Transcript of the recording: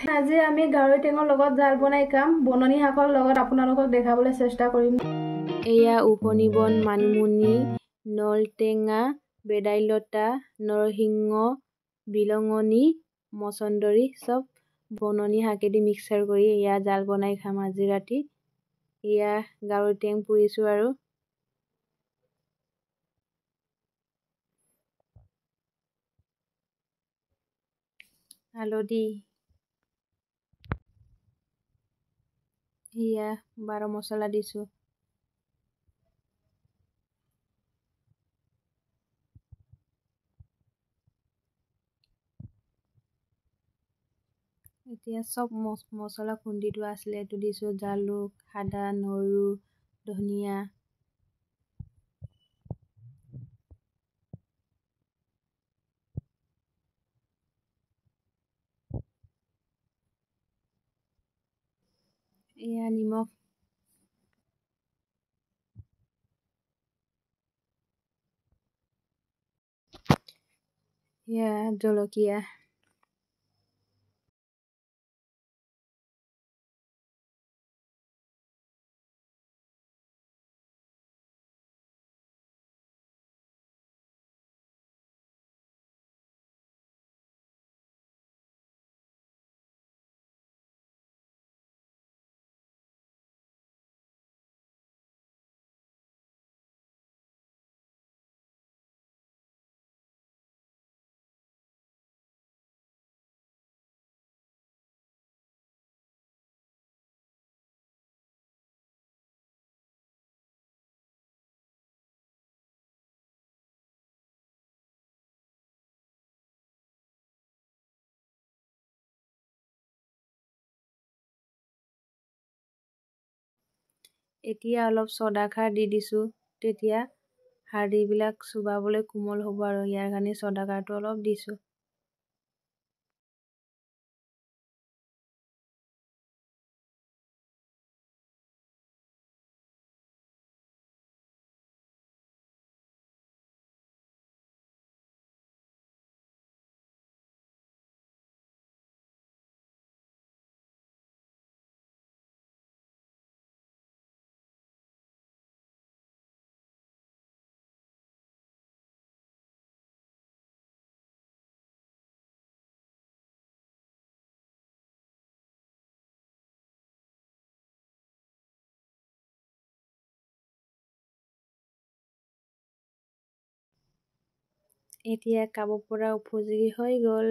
আজি আমি গাহৰি টেঙৰ লগত জাল বনাই খাম। বননি শাকৰ লগত আপোনালোকক দেখাবলৈ চেষ্টা কৰিম। এয়া উকনি বন, মানিমুনি, নলটেঙা, ভেদাইলতা, নৰসিংহ, বিলঙনি, মচন্দৰী চব বননি শাকেদি মিক্সাৰ কৰি এয়া জাল বনাই খাম আজি ৰাতি। এয়া গাহৰি টেং পুৰিছোঁ আৰু হালধি, এয়া বাৰ মছলা দিছোঁ। এতিয়া চব মছলা খুন্দি থোৱা আছিলে, এইটো দিছোঁ। জালুক, আদা, নহৰু, ধনিয়া, এয়া নিমখ, এয়া জলকীয়া, এতিয়া অলপ চদা খাৰ দি দিছোঁ। তেতিয়া হাৰ্ডিবিলাক চুবাবলৈ কোমল হ'ব আৰু ইয়াৰ কাৰণে চদা খাৰটো অলপ দিছোঁ। এতিয়া খাব পৰা উপযোগী হৈ গ'ল।